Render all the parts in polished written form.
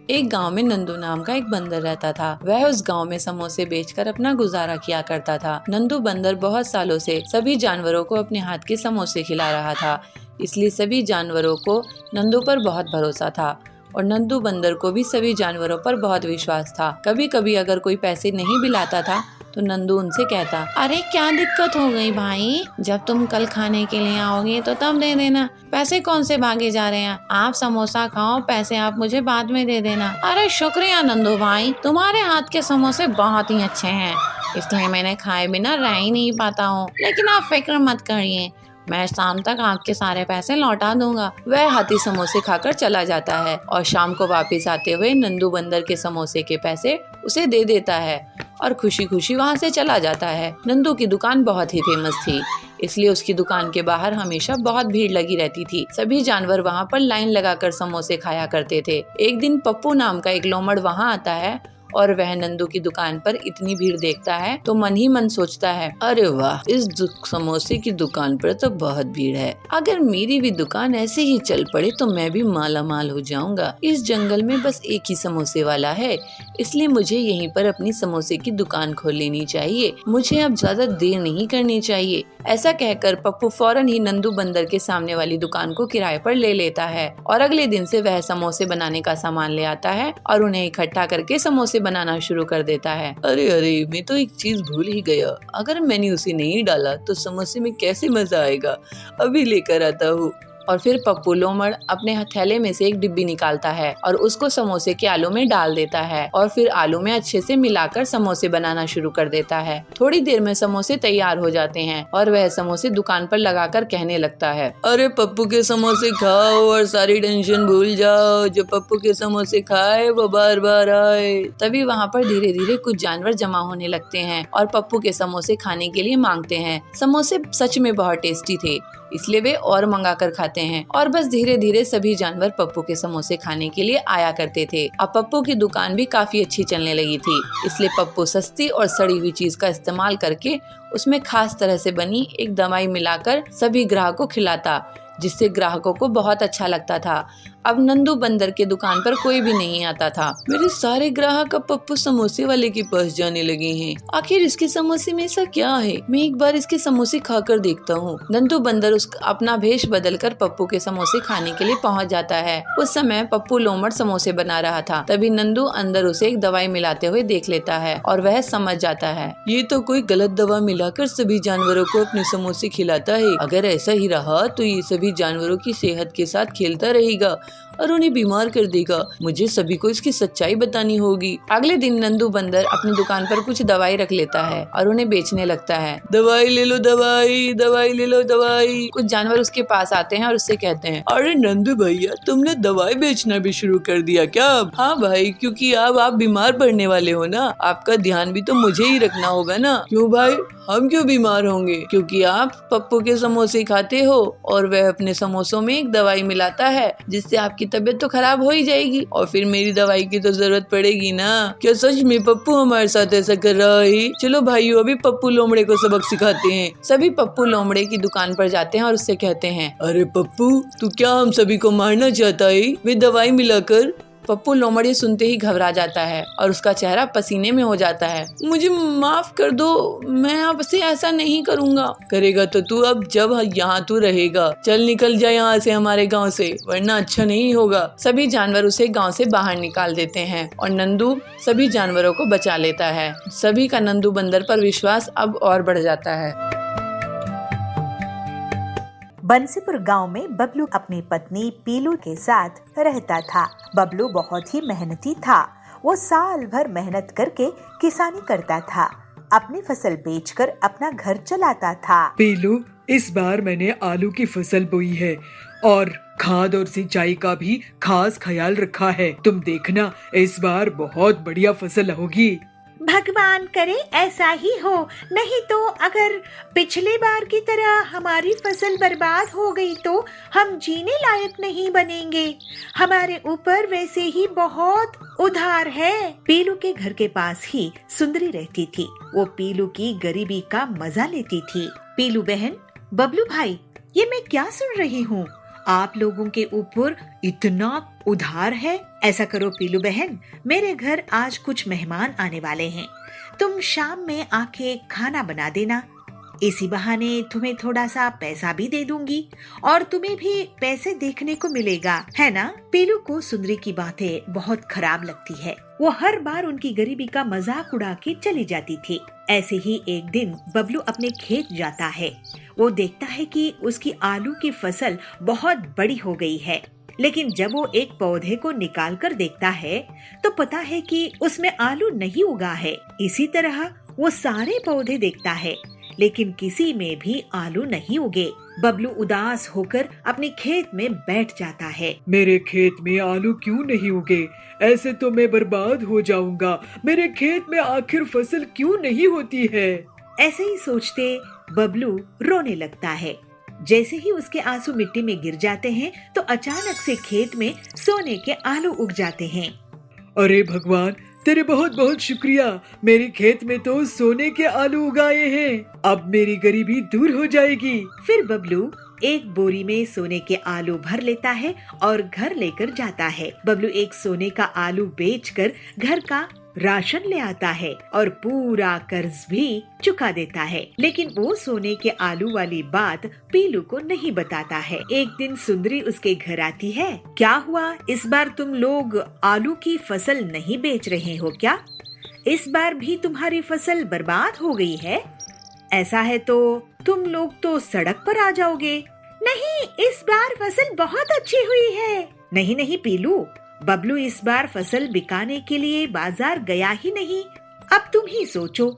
एक गांव में नंदू नाम का एक बंदर रहता था। वह उस गांव में समोसे बेचकर अपना गुजारा किया करता था। नंदू बंदर बहुत सालों से सभी जानवरों को अपने हाथ के समोसे खिला रहा था, इसलिए सभी जानवरों को नंदू पर बहुत भरोसा था और नंदू बंदर को भी सभी जानवरों पर बहुत विश्वास था। कभी कभी अगर कोई पैसे नहीं भी लाता था तो नंदू उनसे कहता, अरे क्या दिक्कत हो गई भाई, जब तुम कल खाने के लिए आओगे तो तब दे देना, पैसे कौन से भागे जा रहे हैं, आप समोसा खाओ, पैसे आप मुझे बाद में दे देना। अरे शुक्रिया नंदू भाई, तुम्हारे हाथ के समोसे बहुत ही अच्छे हैं, इसलिए मैंने खाए बिना रह ही नहीं पाता हूँ, लेकिन आप फिक्र मत करिए, मैं शाम तक आपके सारे पैसे लौटा दूंगा। वह हाथी समोसे खाकर चला जाता है और शाम को वापस आते हुए नंदू बंदर के समोसे के पैसे उसे दे देता है और खुशी खुशी वहाँ से चला जाता है। नंदू की दुकान बहुत ही फेमस थी, इसलिए उसकी दुकान के बाहर हमेशा बहुत भीड़ लगी रहती थी। सभी जानवर वहाँ पर लाइन लगाकर समोसे खाया करते थे। एक दिन पप्पू नाम का एक लोमड़ वहाँ आता है और वह नंदू की दुकान पर इतनी भीड़ देखता है तो मन ही मन सोचता है, अरे वाह, इस समोसे की दुकान पर तो बहुत भीड़ है, अगर मेरी भी दुकान ऐसे ही चल पड़े तो मैं भी माला माल हो जाऊंगा। इस जंगल में बस एक ही समोसे वाला है, इसलिए मुझे यहीं पर अपनी समोसे की दुकान खोल लेनी चाहिए, मुझे अब ज्यादा देर नहीं करनी चाहिए। ऐसा कहकर पप्पू फौरन ही नंदू बंदर के सामने वाली दुकान को किराए पर ले लेता है और अगले दिन से वह समोसे बनाने का सामान ले आता है और उन्हें इकट्ठा करके समोसे बनाना शुरू कर देता है। अरे अरे, मैं तो एक चीज भूल ही गया, अगर मैंने उसे नहीं डाला तो समोसे में कैसे मजा आएगा, अभी लेकर आता हूँ। और फिर पप्पू लोमड़ अपने थैले में से एक डिब्बी निकालता है और उसको समोसे के आलू में डाल देता है और फिर आलू में अच्छे से मिलाकर समोसे बनाना शुरू कर देता है। थोड़ी देर में समोसे तैयार हो जाते हैं और वह समोसे दुकान पर लगाकर कहने लगता है, अरे पप्पू के समोसे खाओ और सारी टेंशन भूल जाओ, जो पप्पू के समोसे खाए वो बार बार आए। तभी वहाँ पर धीरे धीरे कुछ जानवर जमा होने लगते हैं और पप्पू के समोसे खाने के लिए मांगते हैं। समोसे सच में बहुत टेस्टी थे, इसलिए वे और मंगा कर खाते हैं और बस धीरे धीरे सभी जानवर पप्पू के समोसे खाने के लिए आया करते थे। अब पप्पू की दुकान भी काफी अच्छी चलने लगी थी, इसलिए पप्पू सस्ती और सड़ी हुई चीज का इस्तेमाल करके उसमें खास तरह से बनी एक दवाई मिलाकर सभी ग्राहकों को खिलाता, जिससे ग्राहकों को बहुत अच्छा लगता था। अब नंदू बंदर के दुकान पर कोई भी नहीं आता था। मेरे सारे ग्राहक अब पप्पू समोसे वाले के पास जाने लगे हैं, आखिर इसके समोसे में ऐसा क्या है, मैं एक बार इसके समोसे खाकर देखता हूँ। नंदू बंदर अपना भेष बदलकर पप्पू के समोसे खाने के लिए पहुँच जाता है। उस समय पप्पू लोमड़ समोसे बना रहा था, तभी नंदू अंदर उसे एक दवाई मिलाते हुए देख लेता है और वह समझ जाता है, ये तो कोई गलत दवा मिलाकर सभी जानवरों को अपने समोसे खिलाता है, अगर ऐसा ही रहा तो ये सभी जानवरों की सेहत के साथ खेलता रहेगा और उन्हें बीमार कर देगा, मुझे सभी को इसकी सच्चाई बतानी होगी। अगले दिन नंदू बंदर अपनी दुकान पर कुछ दवाई रख लेता है और उन्हें बेचने लगता है। दवाई ले लो दवाई, दवाई ले लो दवाई। कुछ जानवर उसके पास आते हैं और उससे कहते हैं, अरे नंदू भैया, तुमने दवाई बेचना भी शुरू कर दिया क्या? हाँ भाई, क्योंकि अब आप बीमार पड़ने वाले हो ना, आपका ध्यान भी तो मुझे ही रखना होगा ना। क्यों भाई, हम क्यों बीमार होंगे? क्योंकि आप पप्पू के समोसे खाते हो और वह अपने समोसों में एक दवाई मिलाता है, जिससे आपकी तबीयत तो खराब हो ही जाएगी और फिर मेरी दवाई की तो जरूरत पड़ेगी ना। क्या सच में पप्पू हमारे साथ ऐसा कर रहा है? चलो भाइयों, अभी पप्पू लोमड़े को सबक सिखाते हैं। सभी पप्पू लोमड़े की दुकान पर जाते हैं और उससे कहते हैं, अरे पप्पू, तू क्या हम सभी को मारना चाहता है वे दवाई मिलाकर? पप्पू लोमड़ ये सुनते ही घबरा जाता है और उसका चेहरा पसीने में हो जाता है। मुझे माफ कर दो, मैं अब से ऐसा नहीं करूँगा। करेगा तो तू अब जब यहाँ तू रहेगा, चल निकल जा यहाँ से, हमारे गांव से, वरना अच्छा नहीं होगा। सभी जानवर उसे गांव से बाहर निकाल देते हैं और नंदू सभी जानवरों को बचा लेता है। सभी का नंदू बंदर पर विश्वास अब और बढ़ जाता है। बंसीपुर गांव में बबलू अपनी पत्नी पीलू के साथ रहता था। बबलू बहुत ही मेहनती था। वो साल भर मेहनत करके किसानी करता था, अपनी फसल बेचकर अपना घर चलाता था। पीलू, इस बार मैंने आलू की फसल बोई है और खाद और सिंचाई का भी खास ख्याल रखा है। तुम देखना, इस बार बहुत बढ़िया फसल होगी। भगवान करे ऐसा ही हो, नहीं तो अगर पिछले बार की तरह हमारी फसल बर्बाद हो गई तो हम जीने लायक नहीं बनेंगे। हमारे ऊपर वैसे ही बहुत उधार है। पीलू के घर के पास ही सुंदरी रहती थी। वो पीलू की गरीबी का मजा लेती थी। पीलू बहन, बबलू भाई, ये मैं क्या सुन रही हूँ? आप लोगों के ऊपर इतना उधार है? ऐसा करो पीलू बहन, मेरे घर आज कुछ मेहमान आने वाले हैं, तुम शाम में आके खाना बना देना। इसी बहाने तुम्हें थोड़ा सा पैसा भी दे दूंगी और तुम्हें भी पैसे देखने को मिलेगा, है ना? पीलू को सुंदरी की बातें बहुत खराब लगती है। वो हर बार उनकी गरीबी का मजाक उड़ा के चली जाती थी। ऐसे ही एक दिन बबलू अपने खेत जाता है। वो देखता है कि उसकी आलू की फसल बहुत बड़ी हो गई है, लेकिन जब वो एक पौधे को निकाल कर देखता है तो पता है कि उसमें आलू नहीं उगा है। इसी तरह वो सारे पौधे देखता है, लेकिन किसी में भी आलू नहीं उगे। बबलू उदास होकर अपने खेत में बैठ जाता है। मेरे खेत में आलू क्यों नहीं उगे? ऐसे तो मैं बर्बाद हो जाऊंगा। मेरे खेत में आखिर फसल क्यों नहीं होती है? ऐसे ही सोचते बबलू रोने लगता है। जैसे ही उसके आंसू मिट्टी में गिर जाते हैं तो अचानक से खेत में सोने के आलू उग जाते हैं। अरे भगवान, तेरे बहुत बहुत शुक्रिया। मेरे खेत में तो सोने के आलू उगाए हैं। अब मेरी गरीबी दूर हो जाएगी। फिर बबलू एक बोरी में सोने के आलू भर लेता है और घर लेकर जाता है। बबलू एक सोने का आलू बेचकर घर का राशन ले आता है और पूरा कर्ज भी चुका देता है। लेकिन वो सोने के आलू वाली बात पीलू को नहीं बताता है। एक दिन सुंदरी उसके घर आती है। क्या हुआ, इस बार तुम लोग आलू की फसल नहीं बेच रहे हो क्या? इस बार भी तुम्हारी फसल बर्बाद हो गई है? ऐसा है तो तुम लोग तो सड़क पर आ जाओगे। नहीं, इस बार फसल बहुत अच्छी हुई है। नहीं नहीं पीलू, बबलू इस बार फसल बिकाने के लिए बाजार गया ही नहीं। अब तुम ही सोचो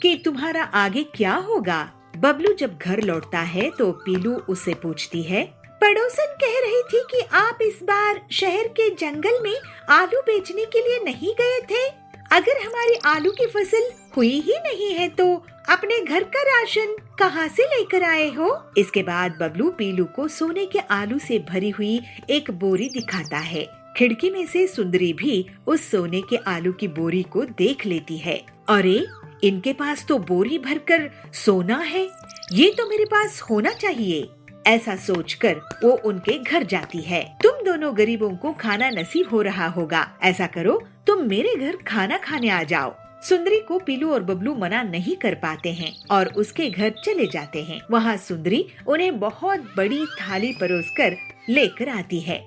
कि तुम्हारा आगे क्या होगा। बबलू जब घर लौटता है तो पीलू उससे पूछती है, पड़ोसन कह रही थी कि आप इस बार शहर के जंगल में आलू बेचने के लिए नहीं गए थे। अगर हमारी आलू की फसल हुई ही नहीं है तो अपने घर का राशन कहाँ से लेकर आए हो? इसके बाद बबलू पीलू को सोने के आलू से भरी हुई एक बोरी दिखाता है। खिड़की में से सुंदरी भी उस सोने के आलू की बोरी को देख लेती है। अरे, इनके पास तो बोरी भरकर सोना है, ये तो मेरे पास होना चाहिए। ऐसा सोचकर वो उनके घर जाती है। तुम दोनों गरीबों को खाना नसीब हो रहा होगा, ऐसा करो तुम मेरे घर खाना खाने आ जाओ। सुंदरी को पीलू और बबलू मना नहीं कर पाते हैं और उसके घर चले जाते हैं। वहाँ सुंदरी उन्हें बहुत बड़ी थाली परोसकर लेकर आती है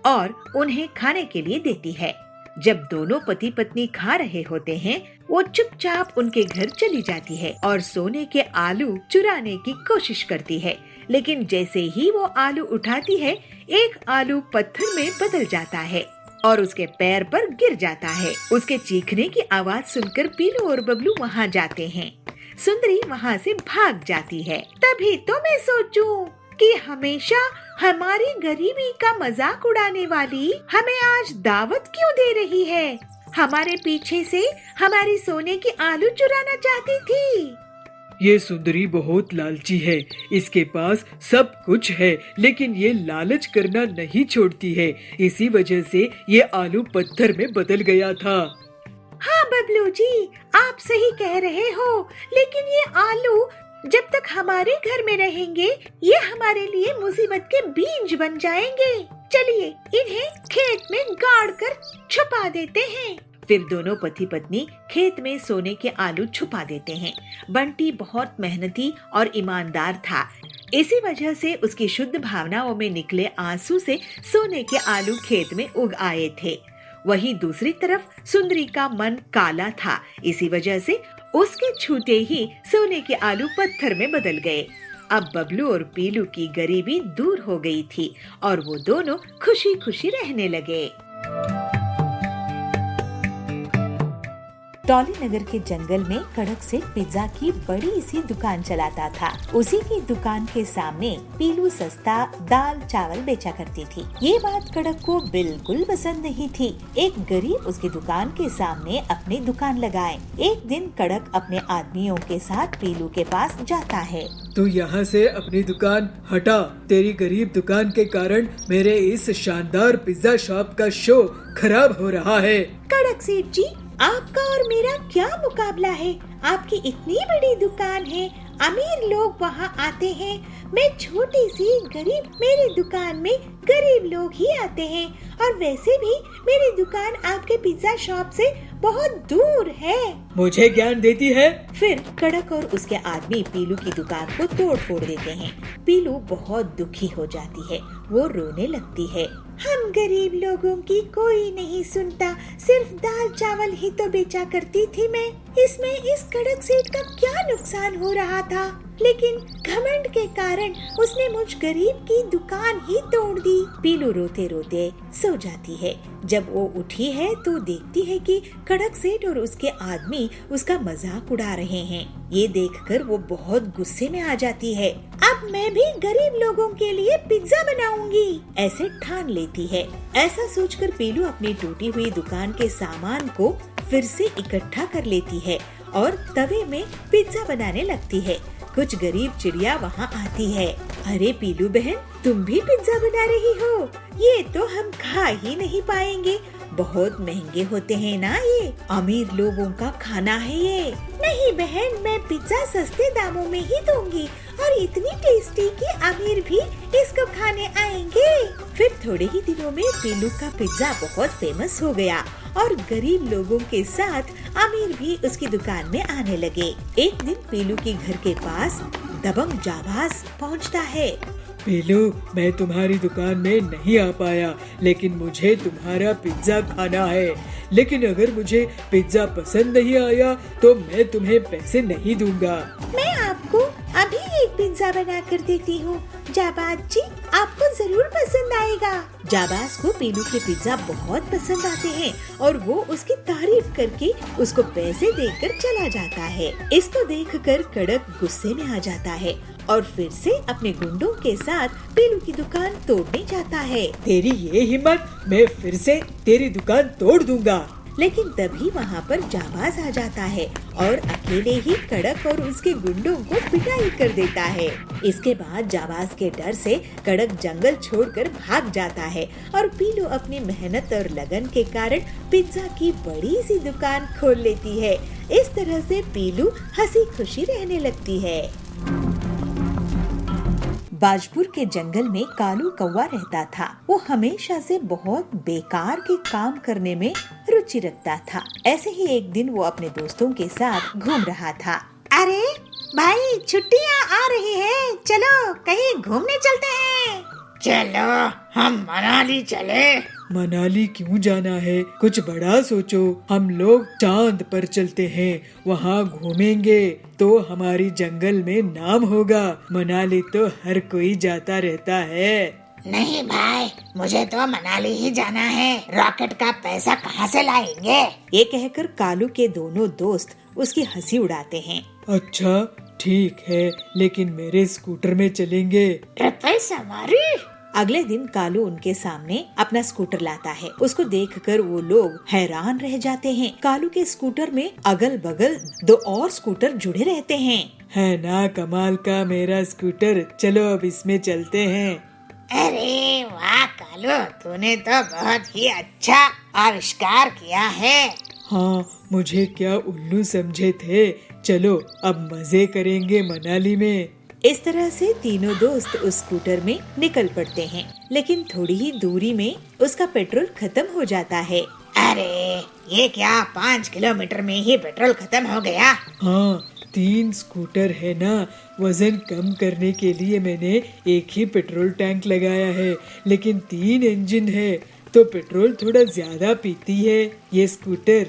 और उन्हें खाने के लिए देती है। जब दोनों पति पत्नी खा रहे होते हैं, वो चुपचाप उनके घर चली जाती है और सोने के आलू चुराने की कोशिश करती है। लेकिन जैसे ही वो आलू उठाती है, एक आलू पत्थर में बदल जाता है और उसके पैर पर गिर जाता है। उसके चीखने की आवाज सुनकर पीलू और बबलू वहाँ जाते हैं। सुंदरी वहाँ से भाग जाती है। तभी तो मैं सोचूं कि हमेशा हमारी गरीबी का मजाक उड़ाने वाली हमें आज दावत क्यों दे रही है? हमारे पीछे से हमारी सोने की आलू चुराना चाहती थी। ये सुंदरी बहुत लालची है। इसके पास सब कुछ है, लेकिन ये लालच करना नहीं छोड़ती है। इसी वजह से ये आलू पत्थर में बदल गया था। हाँ बबलू जी, आप सही कह रहे हो, लेकिन ये आलू जब तक हमारे घर में रहेंगे, ये हमारे लिए मुसीबत के बीज बन जाएंगे। चलिए इन्हें खेत में गाड़ कर छुपा देते हैं। फिर दोनों पति पत्नी खेत में सोने के आलू छुपा देते हैं। बंटी बहुत मेहनती और ईमानदार था। इसी वजह से उसकी शुद्ध भावनाओं में निकले आंसू से सोने के आलू खेत में उग आए थे। वहीं दूसरी तरफ सुंदरी का मन काला था। इसी वजह से उसके छूते ही सोने के आलू पत्थर में बदल गए। अब बबलू और पीलू की गरीबी दूर हो गई थी और वो दोनों खुशी खुशी रहने लगे। टॉली नगर के जंगल में कड़क सेठ पिज्जा की बड़ी सी दुकान चलाता था। उसी की दुकान के सामने पीलू सस्ता दाल चावल बेचा करती थी। ये बात कड़क को बिल्कुल पसंद नहीं थी। एक गरीब उसकी दुकान के सामने अपनी दुकान लगाए। एक दिन कड़क अपने आदमियों के साथ पीलू के पास जाता है। तू यहाँ से अपनी दुकान हटा। तेरी गरीब दुकान के कारण मेरे इस शानदार पिज्जा शॉप का शो खराब हो रहा है। कड़क सेठ जी, आपका और मेरा क्या मुकाबला है? आपकी इतनी बड़ी दुकान है, अमीर लोग वहाँ आते हैं, मैं छोटी सी गरीब, मेरी दुकान में गरीब लोग ही आते हैं। और वैसे भी मेरी दुकान आपके पिज्जा शॉप से बहुत दूर है। मुझे ज्ञान देती है। फिर कड़क और उसके आदमी पीलू की दुकान को तोड़ फोड़ देते हैं। पीलू बहुत दुखी हो जाती है, वो रोने लगती है। हम गरीब लोगों की कोई नहीं सुनता, सिर्फ दाल चावल ही तो बेचा करती थी मैं। इसमें इस कड़क सेठ का क्या नुकसान हो रहा था? लेकिन घमंड के कारण उसने मुझ गरीब की दुकान ही तोड़ दी। पीलू रोते रोते सो जाती है। जब वो उठी है तो देखती है कि कड़क सेठ और उसके आदमी उसका मजाक उड़ा रहे हैं। ये देखकर वो बहुत गुस्से में आ जाती है। अब मैं भी गरीब लोगों के लिए पिज्जा बनाऊंगी, ऐसे ठान लेती है। ऐसा सोचकर पीलू अपनी टूटी हुई दुकान के सामान को फिर से इकट्ठा कर लेती है और तवे में पिज्जा बनाने लगती है। कुछ गरीब चिड़िया वहाँ आती है। अरे पीलू बहन, तुम भी पिज्जा बना रही हो? ये तो हम खा ही नहीं पाएंगे, बहुत महंगे होते हैं ना ये, अमीर लोगों का खाना है ये। नहीं बहन, मैं पिज्जा सस्ते दामों में ही दूंगी और इतनी टेस्टी कि अमीर भी इसको खाने आएंगे। फिर थोड़े ही दिनों में पीलू का पिज्जा बहुत फेमस हो गया और गरीब लोगों के साथ अमीर भी उसकी दुकान में आने लगे। एक दिन पीलू के घर के पास दबंग जाबाज पहुंचता है। पीलू, मैं तुम्हारी दुकान में नहीं आ पाया, लेकिन मुझे तुम्हारा पिज्जा खाना है। लेकिन अगर मुझे पिज्जा पसंद नहीं आया तो मैं तुम्हें पैसे नहीं दूंगा। मैं आपको अभी एक पिज्जा बना कर देती हूँ जाबाज जी, आपको जरूर पसंद आएगा। जाबाज को पीलू के पिज्जा बहुत पसंद आते हैं और वो उसकी तारीफ करके उसको पैसे देकर चला जाता है। इसको देखकर कड़क गुस्से में आ जाता है और फिर से अपने गुंडों के साथ पीलू की दुकान तोड़ने जाता है। तेरी ये हिम्मत, मैं फिर से तेरी दुकान तोड़ दूंगा। लेकिन तभी वहाँ पर जाबाज आ जाता है और अकेले ही कड़क और उसके गुंडों को पिटाई कर देता है। इसके बाद जाबाज के डर से कड़क जंगल छोड़कर भाग जाता है और पीलू अपनी मेहनत और लगन के कारण पिज्जा की बड़ी सी दुकान खोल लेती है। इस तरह से पीलू हंसी खुशी रहने लगती है। बाजपुर के जंगल में कालू कौवा रहता था। वो हमेशा से बहुत बेकार के काम करने में रुचि रखता था। ऐसे ही एक दिन वो अपने दोस्तों के साथ घूम रहा था। अरे भाई, छुट्टियाँ आ रही हैं, चलो कहीं घूमने चलते हैं। चलो हम मनाली चले। मनाली क्यों जाना है? कुछ बड़ा सोचो। हम लोग चांद पर चलते हैं, वहाँ घूमेंगे तो हमारी जंगल में नाम होगा। मनाली तो हर कोई जाता रहता है। नहीं भाई, मुझे तो मनाली ही जाना है। रॉकेट का पैसा कहाँ से लाएंगे? ये कहकर कालू के दोनों दोस्त उसकी हंसी उड़ाते हैं। अच्छा ठीक है, लेकिन मेरे स्कूटर में चलेंगे। ट्रिपल सवारी। अगले दिन कालू उनके सामने अपना स्कूटर लाता है। उसको देखकर वो लोग हैरान रह जाते हैं। कालू के स्कूटर में अगल बगल 2 और स्कूटर जुड़े रहते हैं। है ना कमाल का मेरा स्कूटर, चलो अब इसमें चलते हैं। अरे वाह कालू, तूने तो बहुत ही अच्छा आविष्कार किया है। हाँ, मुझे क्या उल्लू समझे थे। चलो अब मजे करेंगे मनाली में। इस तरह से तीनों दोस्त उस स्कूटर में निकल पड़ते हैं। लेकिन थोड़ी ही दूरी में उसका पेट्रोल खत्म हो जाता है। अरे ये क्या, 5 किलोमीटर में ही पेट्रोल खत्म हो गया? हाँ, 3 स्कूटर है ना, वजन कम करने के लिए मैंने एक ही पेट्रोल टैंक लगाया है, लेकिन 3 इंजन है तो पेट्रोल थोड़ा ज्यादा पीती है ये स्कूटर।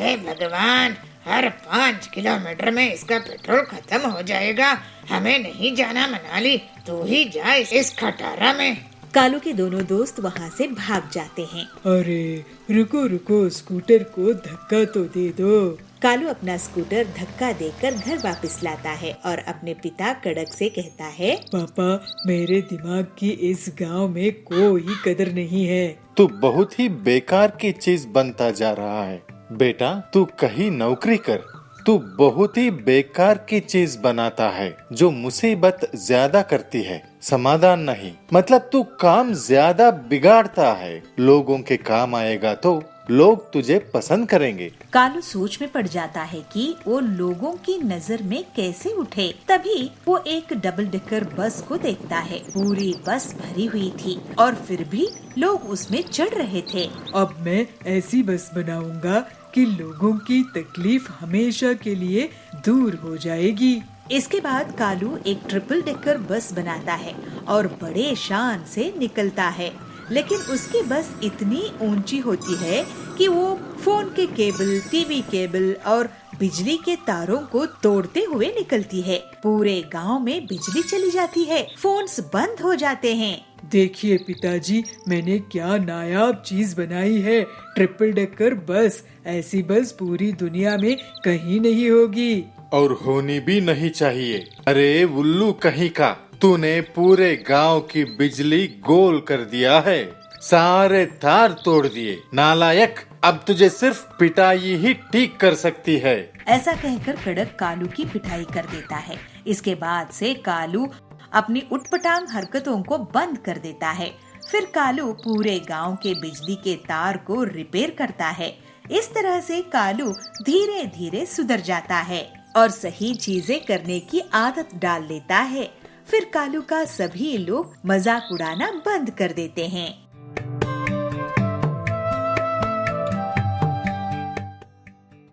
हे भगवान, हर 5 किलोमीटर में इसका पेट्रोल खत्म हो जाएगा। हमें नहीं जाना मनाली, तू ही जा इस खटारा में। कालू के दोनों दोस्त वहाँ से भाग जाते हैं। अरे रुको रुको, स्कूटर को धक्का तो दे दो। कालू अपना स्कूटर धक्का देकर घर वापस लाता है और अपने पिता कड़क से कहता है, पापा, मेरे दिमाग की इस गांव में कोई कदर नहीं है। तू बहुत ही बेकार की चीज बनता जा रहा है बेटा, तू कहीं नौकरी कर। तू बहुत ही बेकार की चीज बनाता है जो मुसीबत ज्यादा करती है, समाधान नहीं। मतलब तू काम ज्यादा बिगाड़ता है। लोगों के काम आएगा तो लोग तुझे पसंद करेंगे। कालू सोच में पड़ जाता है कि वो लोगों की नजर में कैसे उठे। तभी वो एक डबल डेकर बस को देखता है। पूरी बस भरी हुई थी और फिर भी लोग उसमें चढ़ रहे थे। अब मैं ऐसी बस बनाऊंगा कि लोगों की तकलीफ हमेशा के लिए दूर हो जाएगी। इसके बाद कालू एक ट्रिपल डेकर बस बनाता है और बड़े शान से निकलता है। लेकिन उसकी बस इतनी ऊंची होती है कि वो फोन के केबल, टीवी केबल और बिजली के तारों को तोड़ते हुए निकलती है। पूरे गांव में बिजली चली जाती है, फोन्स बंद हो जाते हैं। देखिए पिताजी, मैंने क्या नायाब चीज बनाई है, ट्रिपल डेकर बस। ऐसी बस पूरी दुनिया में कहीं नहीं होगी और होनी भी नहीं चाहिए। अरे उल्लू कहीं का, तूने पूरे गांव की बिजली गोल कर दिया है, सारे तार तोड़ दिए। नालायक, अब तुझे सिर्फ पिटाई ही ठीक कर सकती है। ऐसा कहकर कड़क कालू की पिटाई कर देता है। इसके बाद से कालू अपनी उटपटांग हरकतों को बंद कर देता है। फिर कालू पूरे गांव के बिजली के तार को रिपेयर करता है। इस तरह से कालू धीरे धीरे सुधर जाता है और सही चीजें करने की आदत डाल लेता है। फिर कालू का सभी लोग मजाक उड़ाना बंद कर देते हैं।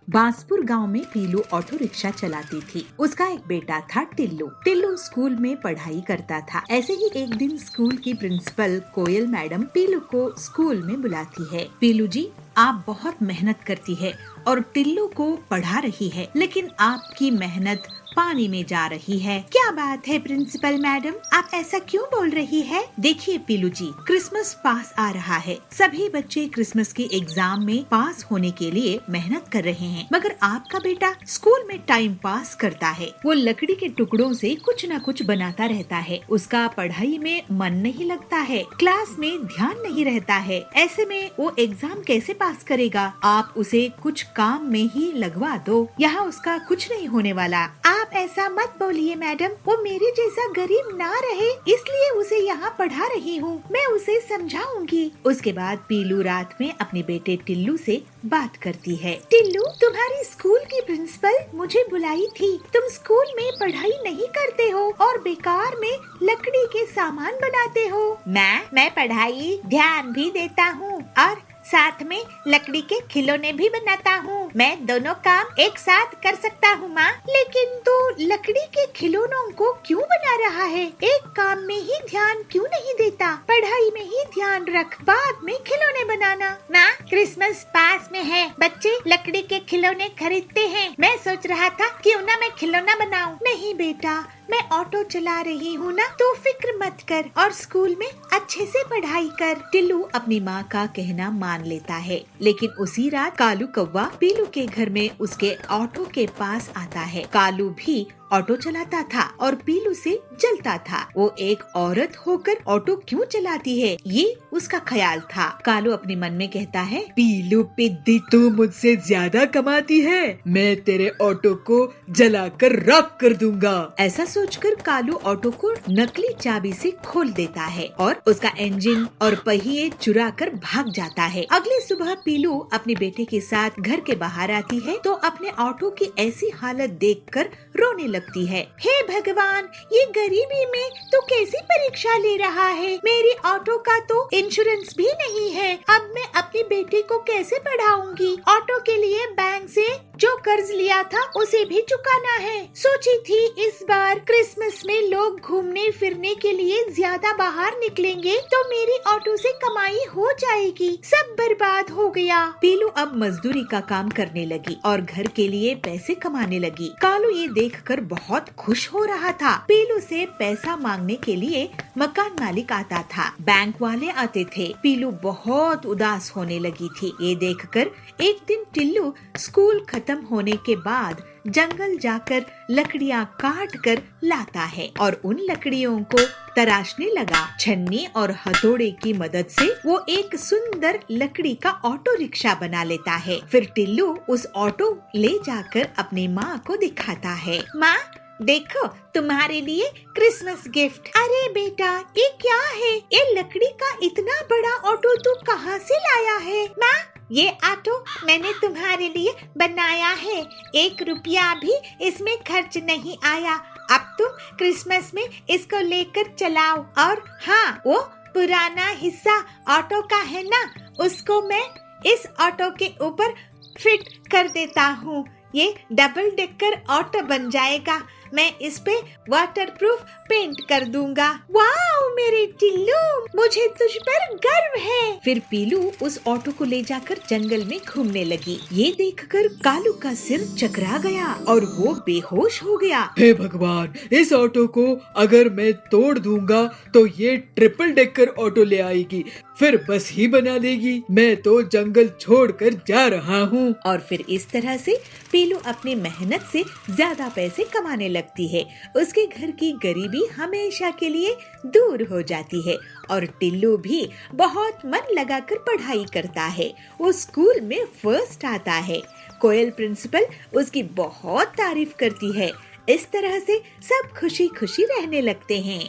बांसपुर गांव में पीलू ऑटो रिक्शा चलाती थी। उसका एक बेटा था टिल्लू। टिल्लू स्कूल में पढ़ाई करता था। ऐसे ही एक दिन स्कूल की प्रिंसिपल कोयल मैडम पीलू को स्कूल में बुलाती है। पीलू जी, आप बहुत मेहनत करती है और टिल्लू को पढ़ा रही है, लेकिन आपकी मेहनत पानी में जा रही है। क्या बात है प्रिंसिपल मैडम, आप ऐसा क्यों बोल रही है? देखिए पीलू जी, क्रिसमस पास आ रहा है। सभी बच्चे क्रिसमस की एग्जाम में पास होने के लिए मेहनत कर रहे हैं, मगर आपका बेटा स्कूल में टाइम पास करता है। वो लकड़ी के टुकड़ों से कुछ न कुछ बनाता रहता है। उसका पढ़ाई में मन नहीं लगता है, क्लास में ध्यान नहीं रहता है। ऐसे में वो एग्जाम कैसे पास करेगा? आप उसे कुछ काम में ही लगवा दो, यहाँ उसका कुछ नहीं होने वाला। आप ऐसा मत बोलिए मैडम, वो मेरे जैसा गरीब ना रहे इसलिए उसे यहाँ पढ़ा रही हूँ। मैं उसे समझाऊंगी। उसके बाद पीलू रात में अपने बेटे टिल्लू से बात करती है। टिल्लू, तुम्हारी स्कूल की प्रिंसिपल मुझे बुलाई थी। तुम स्कूल में पढ़ाई नहीं करते हो और बेकार में लकड़ी के सामान बनाते हो। मैं पढ़ाई ध्यान भी देता हूँ और साथ में लकड़ी के खिलौने भी बनाता हूँ। मैं दोनों काम एक साथ कर सकता हूँ माँ। लेकिन तू लकड़ी के खिलौनों को क्यों बना रहा है? एक काम में ही ध्यान क्यों नहीं देता? पढ़ाई में ही ध्यान रख, बाद में खिलौने बनाना। माँ, क्रिसमस पास में है, बच्चे लकड़ी के खिलौने खरीदते हैं। मैं सोच रहा था क्यों ना मैं खिलौना बनाऊं। नहीं बेटा, मैं ऑटो चला रही हूँ ना, तो फिक्र मत कर और स्कूल में अच्छे से पढ़ाई कर। टिल्लू अपनी माँ का कहना मान लेता है। लेकिन उसी रात कालू कौवा पीलू के घर में उसके ऑटो के पास आता है। कालू भी ऑटो चलाता था और पीलू से जलता था। वो एक औरत होकर ऑटो क्यों चलाती है, ये उसका ख्याल था। कालू अपने मन में कहता है, पीलू पिद्दी, तू मुझसे ज्यादा कमाती है, मैं तेरे ऑटो को जलाकर राख कर दूंगा। ऐसा सोचकर कालू ऑटो को नकली चाबी से खोल देता है और उसका इंजन और पहिए चुरा कर भाग जाता है। अगली सुबह पीलू अपने बेटे के साथ घर के बाहर आती है तो अपने ऑटो की ऐसी हालत देखकर रोने लगती है। हे भगवान, ये गरीबी में तो कैसी परीक्षा ले रहा है। मेरी ऑटो का तो इंश्योरेंस भी नहीं है। अब मैं अपने बेटे को कैसे पढ़ाऊंगी? ऑटो के लिए बैंक से जो कर्ज लिया था उसे भी चुकाना है। सोची थी इस बार क्रिसमस में लोग घूमने फिरने के लिए ज्यादा बाहर निकलेंगे तो मेरी ऑटो से कमाई हो जाएगी। सब बर्बाद हो गया। पीलू अब मजदूरी का काम करने लगी और घर के लिए पैसे कमाने लगी। कालू ये देखकर बहुत खुश हो रहा था। पीलू से पैसा मांगने के लिए मकान मालिक आता था, बैंक वाले आते थे। पीलू बहुत उदास होने लगी थी। ये देखकर एक दिन टिल्लू स्कूल खत्म होने के बाद जंगल जाकर लकड़ियाँ काट कर लाता है और उन लकड़ियों को तराशने लगा। छन्नी और हथौड़े की मदद से वो एक सुंदर लकड़ी का ऑटो रिक्शा बना लेता है। फिर टिल्लू उस ऑटो ले जाकर अपनी माँ को दिखाता है। माँ, देखो तुम्हारे लिए क्रिसमस गिफ्ट। अरे बेटा, ये क्या है? ये लकड़ी का इतना बड़ा ऑटो तू कहाँ से लाया है? माँ, ये ऑटो मैंने तुम्हारे लिए बनाया है, 1 रुपया भी इसमें खर्च नहीं आया। अब तुम क्रिसमस में इसको लेकर चलाओ। और हाँ, वो पुराना हिस्सा ऑटो का है ना, उसको मैं इस ऑटो के ऊपर फिट कर देता हूँ। ये डबल डेकर ऑटो बन जाएगा। मैं इस पे वाटरप्रूफ पेंट कर दूंगा। वाओ मेरे टिल्लू, मुझे तुझ पर गर्व है। फिर पीलू उस ऑटो को ले जाकर जंगल में घूमने लगी। ये देखकर कालू का सिर चकरा गया और वो बेहोश हो गया। हे भगवान, इस ऑटो को अगर मैं तोड़ दूंगा तो ये ट्रिपल डेकर ऑटो ले आएगी, फिर बस ही बना देगी। मैं तो जंगल छोड़कर जा रहा हूँ। और फिर इस तरह से पीलू अपनी मेहनत से ज्यादा पैसे कमाने लगती है। उसके घर की गरीबी हमेशा के लिए दूर हो जाती है और टिल्लू भी बहुत मन लगाकर पढ़ाई करता है। वो स्कूल में फर्स्ट आता है। कोयल प्रिंसिपल उसकी बहुत तारीफ करती है। इस तरह से सब खुशी खुशी रहने लगते हैं।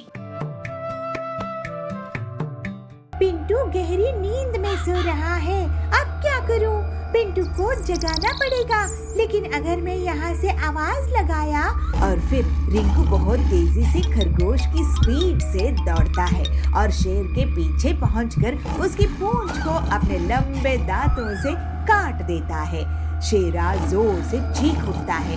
पिंटू गहरी नींद में सो रहा है। अब क्या करूं? पिंटू को जगाना पड़ेगा। लेकिन अगर मैं यहाँ से आवाज लगाया। और फिर रिंकू बहुत तेजी से खरगोश की स्पीड से दौड़ता है और शेर के पीछे पहुंचकर उसकी पूंछ को अपने लंबे दांतों से काट देता है। शेरा जोर से चीख उठता है।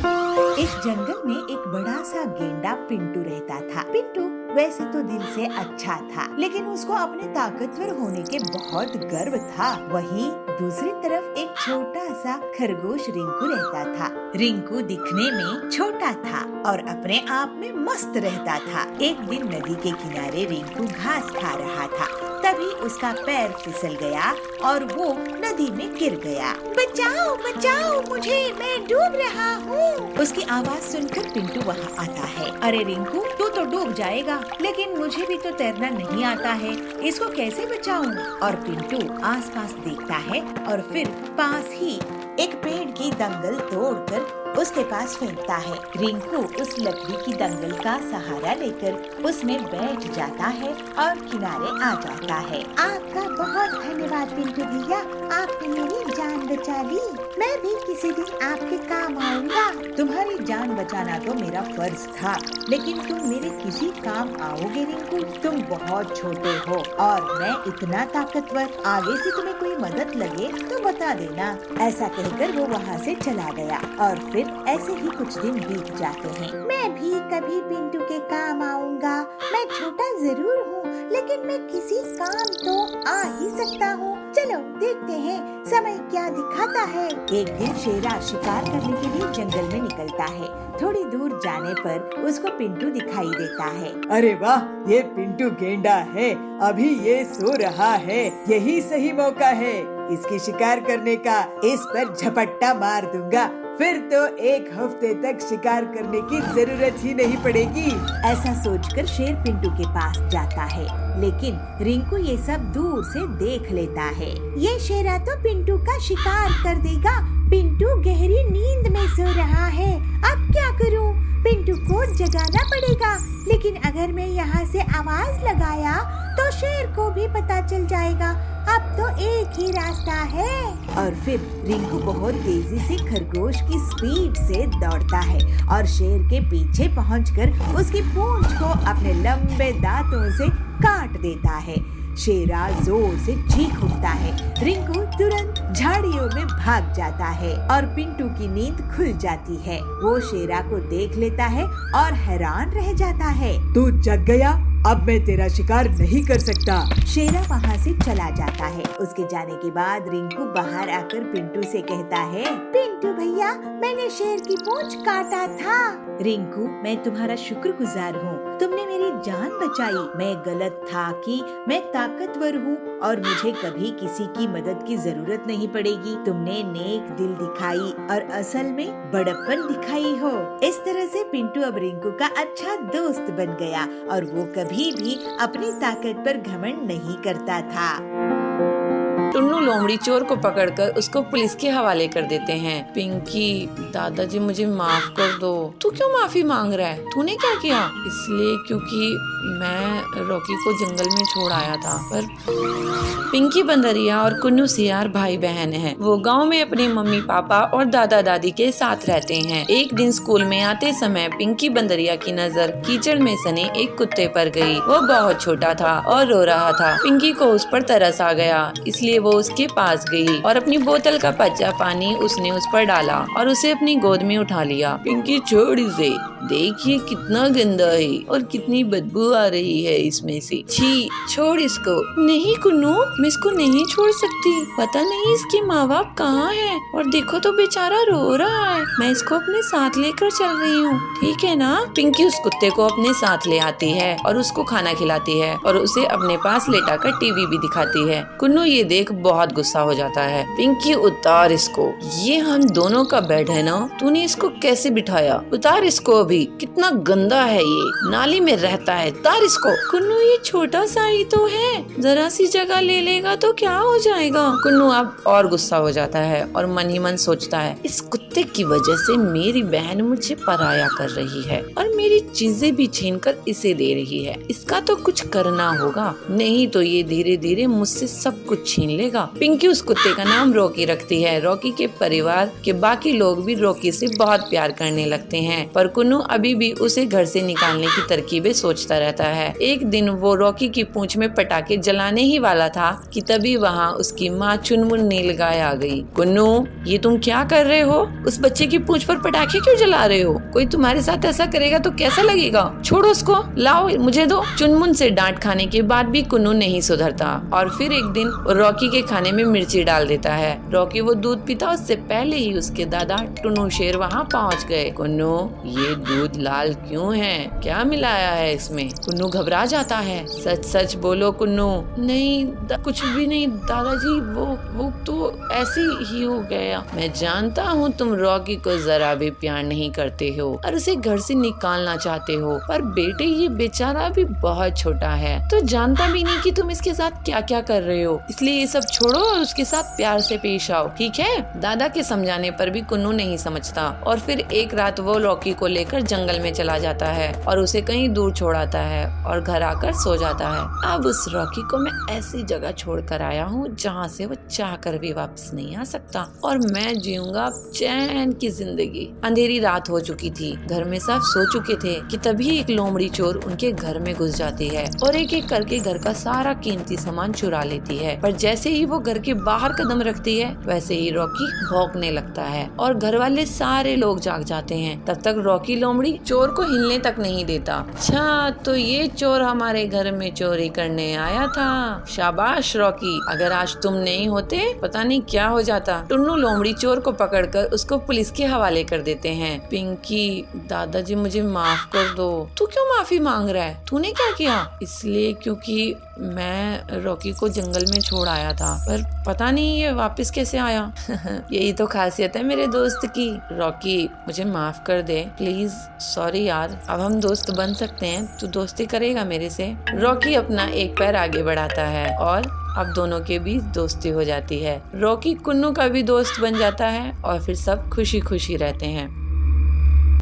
इस जंगल में एक बड़ा सा गेंडा पिंटू रहता था। पिंटू वैसे तो दिल से अच्छा था, लेकिन उसको अपने ताकतवर होने के बहुत गर्व था। वहीं दूसरी तरफ एक छोटा सा खरगोश रिंकू रहता था। रिंकू दिखने में छोटा था और अपने आप में मस्त रहता था। एक दिन नदी के किनारे रिंकू घास खा रहा था, तभी उसका पैर फिसल गया और वो नदी में गिर गया। बचाओ बचाओ मुझे, मैं डूब रहा हूँ। उसकी आवाज सुनकर पिंटू वहाँ आता है। अरे रिंकू, तू तो डूब जाएगा, लेकिन मुझे भी तो तैरना नहीं आता है, इसको कैसे बचाऊं? और पिंटू आसपास देखता है और फिर पास ही एक पेड़ की दंगल तोड़कर उसके पास फेंकता है। रिंकू उस लकड़ी की दंगल का सहारा लेकर उसमें बैठ जाता है और किनारे आ जाता है। आपका बहुत धन्यवाद पिंटू भैया, आपने मेरी जान बचा ली। मैं भी किसी दिन आपके काम आऊंगा। तुम्हारी जान बचाना तो मेरा फर्ज था, लेकिन तुम मेरे किसी काम आओगे रिंकू? तुम बहुत छोटे हो और मैं इतना ताकतवर। आगे से तुम्हें कोई मदद लगे तो बता देना। ऐसा कहकर वो वहाँ से चला गया और फिर ऐसे ही कुछ दिन बीत जाते हैं। मैं भी कभी पिंटू के काम आऊंगा। मैं छोटा जरूर हूँ, लेकिन मैं किसी काम तो आ ही सकता हूँ। चलो देखते हैं समय क्या दिखाता है। एक दिन शेरा शिकार करने के लिए जंगल में निकलता है। थोड़ी दूर जाने पर उसको पिंटू दिखाई देता है। अरे वाह, ये पिंटू गेंडा है, अभी ये सो रहा है। यही सही मौका है इसकी शिकार करने का। इस पर झपट्टा मार दूंगा, फिर तो 1 हफ्ते तक शिकार करने की जरूरत ही नहीं पड़ेगी। ऐसा सोचकर शेर पिंटू के पास जाता है, लेकिन रिंकू ये सब दूर से देख लेता है। ये शेरा तो पिंटू का शिकार कर देगा। पिंटू गहरी नींद में सो रहा है। अब क्या करूं? पिंटू को जगाना पड़ेगा, लेकिन अगर मैं यहाँ से आवाज लगाया तो शेर को भी पता चल जाएगा। अब तो एक ही रास्ता है। और फिर रिंकू बहुत तेजी से खरगोश की स्पीड से दौड़ता है और शेर के पीछे पहुंचकर उसकी पूंछ को अपने लंबे दांतों से काट देता है। शेरा जोर से चीख उठता है। रिंकू तुरंत झाड़ियों में भाग जाता है और पिंटू की नींद खुल जाती है। वो शेरा को देख लेता है और हैरान रह जाता है। तू जग गया, अब मैं तेरा शिकार नहीं कर सकता। शेरा वहाँ से चला जाता है। उसके जाने के बाद रिंकू बाहर आकर पिंटू से कहता है, पिंटू भैया, मैंने शेर की पूंछ काटा था। रिंकू, मैं तुम्हारा शुक्रगुजार हूँ, तुमने मेरी जान बचाई। मैं गलत था कि मैं ताकतवर हूँ और मुझे कभी किसी की मदद की जरूरत नहीं पड़ेगी। तुमने नेक दिल दिखाई और असल में बड़प्पन दिखाई हो। इस तरह से पिंटू अब रिंकू का अच्छा दोस्त बन गया और वो कभी भी अपनी ताकत पर घमंड नहीं करता था। टुन्नू लोमड़ी चोर को पकड़कर उसको पुलिस के हवाले कर देते हैं। पिंकी, दादाजी मुझे माफ कर दो। तू क्यों माफी मांग रहा है? तूने क्या किया? इसलिए क्योंकि मैं रॉकी को जंगल में छोड़ आया था। पर पिंकी बंदरिया और कुन्नू सियार भाई बहन हैं। वो गांव में अपने मम्मी पापा और दादा दादी के साथ रहते हैं। एक दिन स्कूल में आते समय पिंकी बंदरिया की नजर कीचड़ में सने एक कुत्ते पर गई। वो बहुत छोटा था और रो रहा था। पिंकी को उस पर तरस आ गया, इसलिए वो उसके पास गई और अपनी बोतल का कच्चा पानी उसने उस पर डाला और उसे अपनी गोद में उठा लिया। पिंकी छोड़ इसे, देखिए कितना गंदा है और कितनी बदबू आ रही है इसमें से। छी, छोड़ इसको। नहीं कुन्नू, मैं इसको नहीं छोड़ सकती। पता नहीं इसके माँ बाप कहाँ हैं और देखो तो बेचारा रो रहा है। मैं इसको अपने साथ लेकर चल रही हूँ, ठीक है ना? पिंकी उस कुत्ते को अपने साथ ले आती है और उसको खाना खिलाती है और उसे अपने पास लेटाकर टीवी भी दिखाती है। कुन्नू ये देख बहुत गुस्सा हो जाता है। पिंकी, उतार इसको, ये हम दोनों का बेड है ना, तूने इसको कैसे बिठाया? उतार इसको अभी, कितना गंदा है ये, नाली में रहता है, उतार इसको। कुन्नू, ये छोटा सा ही तो है, जरा सी जगह ले लेगा तो क्या हो जाएगा? कुन्नू अब और गुस्सा हो जाता है और मन ही मन सोचता है, इस कुत्ते की वजह से मेरी बहन मुझे पराया कर रही है और मेरी चीजें भी छीन कर इसे दे रही है। इसका तो कुछ करना होगा, नहीं तो ये धीरे धीरे मुझसे सब कुछ छीन लेगा। पिंकी उस कुत्ते का नाम रॉकी रखती है। रॉकी के परिवार के बाकी लोग भी रॉकी से बहुत प्यार करने लगते हैं, पर कुन्नू अभी भी उसे घर से निकालने की तरकीबें सोचता रहता है। एक दिन वो रॉकी की पूंछ में पटाखे जलाने ही वाला था कि तभी वहाँ उसकी माँ चुनमुन नीलगाय आ गई। कुन्नू, ये तुम क्या कर रहे हो? उस बच्चे की पूंछ पर पटाखे क्यों जला रहे हो? कोई तुम्हारे साथ ऐसा करेगा तो कैसा लगेगा? छोड़ो उसको, लाओ मुझे दो। चुनमुन से डांट खाने के बाद भी कुन्नू नहीं सुधरता और फिर एक दिन रॉकी के खाने में मिर्ची डाल देता है। रॉकी वो दूध पीता उससे पहले ही उसके दादा टुन्नू शेर वहाँ पहुँच गए। कुन्नू, ये दूध लाल क्यों है? क्या मिलाया है इसमें? कुन्नू घबरा जाता है। सच सच बोलो कुन्नू। नहीं, कुछ भी नहीं दादाजी, वो तो ऐसे ही हो गया। मैं जानता हूँ तुम रॉकी को जरा भी प्यार नहीं करते हो और उसे घर से निकालना चाहते हो, पर बेटे ये बेचारा भी बहुत छोटा है तो जानता भी नहीं कि तुम इसके साथ क्या क्या कर रहे हो, इसलिए ये सब छोड़ो और उसके साथ प्यार से पेश आओ, ठीक है? दादा के समझाने पर भी कुन्नू नहीं समझता और फिर एक रात वो रॉकी को लेकर जंगल में चला जाता है और उसे कहीं दूर छोड़ाता है और घर आकर सो जाता है। अब उस रॉकी को मैं ऐसी जगह छोड़ कर आया हूँ जहाँ से वो चाह कर भी वापस नहीं आ सकता और मैं जीऊंगा चैन की जिंदगी। अंधेरी रात हो चुकी थी, घर में सब सो चुके थे कि तभी एक लोमड़ी चोर उनके घर में घुस जाती है और एक एक करके घर का सारा कीमती सामान चुरा लेती है। पर जैसे ही वो घर के बाहर कदम रखती है वैसे ही रॉकी भौंकने लगता है और घर वाले सारे लोग जाग जाते हैं। तब तक रॉकी लोमड़ी चोर को हिलने तक नहीं देता। अच्छा, तो ये चोर हमारे घर में चोरी करने आया था। शाबाश रॉकी, अगर आज तुम नहीं होते पता नहीं क्या हो जाता। टुन्नू लोमड़ी चोर को पकड़कर उसको पुलिस के हवाले कर देते हैं। पिंकी, दादाजी मुझे माफ कर दो। तू क्यों माफी मांग रहा है? तूने क्या किया? इसलिए क्योंकि मैं रॉकी को जंगल में छोड़ आया था, पर पता नहीं ये वापस कैसे आया। यही तो खासियत है मेरे दोस्त की। रॉकी, मुझे माफ कर दे प्लीज। सॉरी यार, अब हम दोस्त बन सकते हैं, तू दोस्ती करेगा मेरे से? रॉकी अपना एक पैर आगे बढ़ाता है और अब दोनों के बीच दोस्ती हो जाती है। रॉकी कुन्नू का भी दोस्त बन जाता है और फिर सब खुशी खुशी रहते हैं।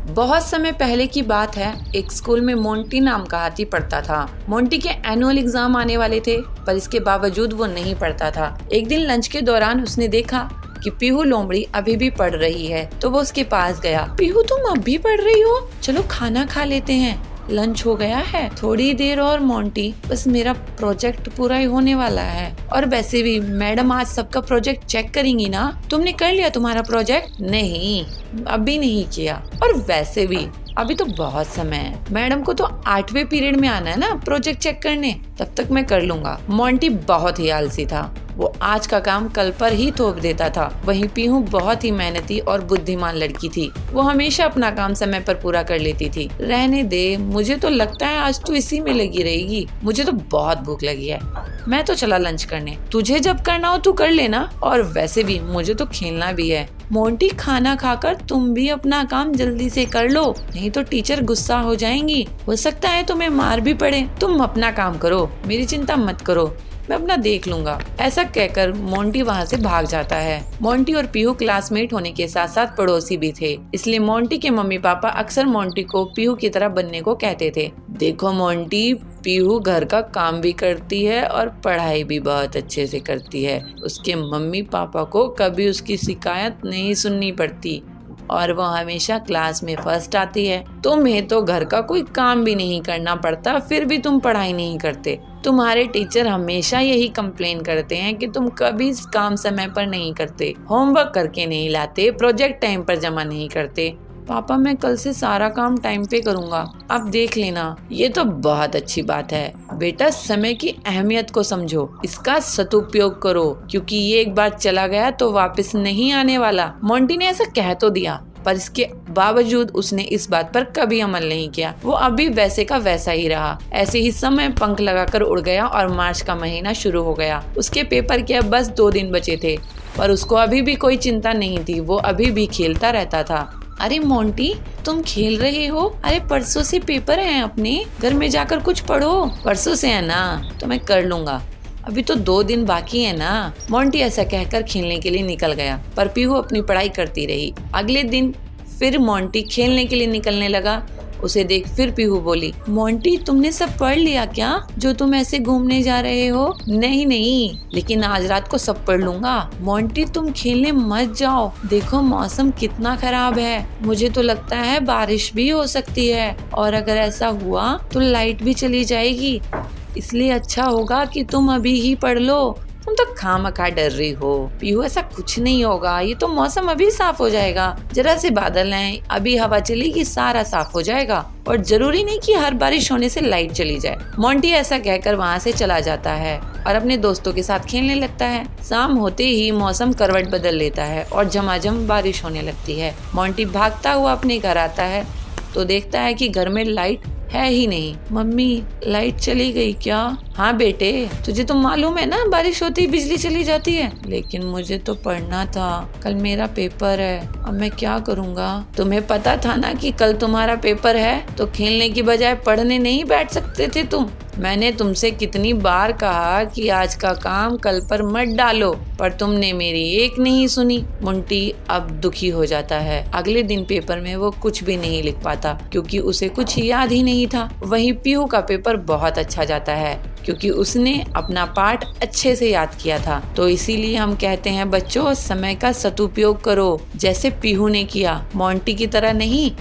बहुत समय पहले की बात है, एक स्कूल में मोंटी नाम का हाथी पढ़ता था। मोंटी के एनुअल एग्जाम आने वाले थे, पर इसके बावजूद वो नहीं पढ़ता था। एक दिन लंच के दौरान उसने देखा कि पीहू लोमड़ी अभी भी पढ़ रही है, तो वो उसके पास गया। पीहू, तुम अब भी पढ़ रही हो? चलो खाना खा लेते हैं, लंच हो गया है। थोड़ी देर और मोंटी, बस मेरा प्रोजेक्ट पूरा ही होने वाला है। और वैसे भी मैडम आज सबका प्रोजेक्ट चेक करेंगी ना। तुमने कर लिया तुम्हारा प्रोजेक्ट? नहीं, अभी नहीं किया। और वैसे भी अभी तो बहुत समय है, मैडम को तो 8वें पीरियड में आना है ना प्रोजेक्ट चेक करने, तब तक मैं कर लूंगा। मोंटी बहुत ही आलसी था, वो आज का काम कल पर ही थोप देता था। वहीं पीहू बहुत ही मेहनती और बुद्धिमान लड़की थी, वो हमेशा अपना काम समय पर पूरा कर लेती थी। रहने दे, मुझे तो लगता है आज तू इसी में लगी रहेगी। मुझे तो बहुत भूख लगी है, मैं तो चला लंच करने। तुझे जब करना हो तू कर लेना, और वैसे भी मुझे तो खेलना भी है। मोंटी, खाना खाकर तुम भी अपना काम जल्दी से कर लो, नहीं तो टीचर गुस्सा हो जाएंगी। हो सकता है तुम्हें मार भी पड़े। तुम अपना काम करो, मेरी चिंता मत करो। मैं अपना देख लूंगा। ऐसा कहकर मोंटी वहाँ से भाग जाता है। मोंटी और पीहू क्लासमेट होने के साथ साथ पड़ोसी भी थे, इसलिए मोंटी के मम्मी पापा अक्सर मोंटी को पीहू की तरह बनने को कहते थे। देखो मोंटी, पीहू घर का काम भी करती है और पढ़ाई भी बहुत अच्छे से करती है। उसके मम्मी पापा को कभी उसकी शिकायत नहीं सुननी पड़ती और वो हमेशा क्लास में फर्स्ट आती है। तुम्हें तो घर का कोई काम भी नहीं करना पड़ता, फिर भी तुम पढ़ाई नहीं करते। तुम्हारे टीचर हमेशा यही कंप्लेन करते हैं कि तुम कभी काम समय पर नहीं करते, होमवर्क करके नहीं लाते, प्रोजेक्ट टाइम पर जमा नहीं करते। पापा, मैं कल से सारा काम टाइम पे करूँगा, आप देख लेना। ये तो बहुत अच्छी बात है बेटा, समय की अहमियत को समझो, इसका सदुपयोग करो, क्योंकि ये एक बार चला गया तो वापस नहीं आने वाला। मोंटी ने ऐसा कह तो दिया, पर इसके बावजूद उसने इस बात पर कभी अमल नहीं किया। वो अभी वैसे का वैसा ही रहा। ऐसे ही समय पंख लगाकर उड़ गया और मार्च का महीना शुरू हो गया। उसके पेपर के अब बस 2 दिन बचे थे, पर उसको अभी भी कोई चिंता नहीं थी। वो अभी भी खेलता रहता था। अरे मोंटी, तुम खेल रहे हो? अरे परसों से पेपर हैं अपने, घर में जाकर कुछ पढ़ो। परसों से है ना, तो मैं कर लूंगा, अभी तो 2 दिन बाकी है ना। मोंटी ऐसा कहकर खेलने के लिए निकल गया, पर पीहू अपनी पढ़ाई करती रही। अगले दिन फिर मोंटी खेलने के लिए निकलने लगा। उसे देख फिर पीहू बोली, मोंटी, तुमने सब पढ़ लिया क्या जो तुम ऐसे घूमने जा रहे हो? नहीं नहीं, लेकिन आज रात को सब पढ़ लूंगा। मोंटी, तुम खेलने मत जाओ, देखो मौसम कितना खराब है। मुझे तो लगता है बारिश भी हो सकती है, और अगर ऐसा हुआ तो लाइट भी चली जाएगी। इसलिए अच्छा होगा कि तुम अभी ही पढ़ लो। तुम तो खामखा डर रही हो। पीहू, ऐसा कुछ नहीं होगा, ये तो मौसम अभी साफ हो जाएगा। जरा से बादल हैं, अभी हवा चलेगी, सारा साफ हो जाएगा, और जरूरी नहीं कि हर बारिश होने से लाइट चली जाए। मोंटी ऐसा कहकर वहाँ से चला जाता है और अपने दोस्तों के साथ खेलने लगता है। शाम होते ही मौसम करवट बदल लेता है और झमाझम बारिश होने लगती है। मोंटी भागता हुआ अपने घर आता है तो देखता है कि घर में लाइट है ही नहीं। मम्मी, लाइट चली गई क्या? हाँ बेटे, तुझे तो मालूम है ना, बारिश होती ही बिजली चली जाती है। लेकिन मुझे तो पढ़ना था, कल मेरा पेपर है, अब मैं क्या करूँगा? तुम्हें पता था ना कि कल तुम्हारा पेपर है, तो खेलने की बजाय पढ़ने नहीं बैठ सकते थे तुम? मैंने तुमसे कितनी बार कहा कि आज का काम कल पर मत डालो, पर तुमने मेरी एक नहीं सुनी। मोंटी अब दुखी हो जाता है। अगले दिन पेपर में वो कुछ भी नहीं लिख पाता, क्योंकि उसे कुछ याद ही नहीं था। वहीं पीहू का पेपर बहुत अच्छा जाता है, क्योंकि उसने अपना पाठ अच्छे से याद किया था। तो इसीलिए हम कहते हैं बच्चों, समय का सदुपयोग करो, जैसे पीहू ने किया, मोंटी की तरह नहीं।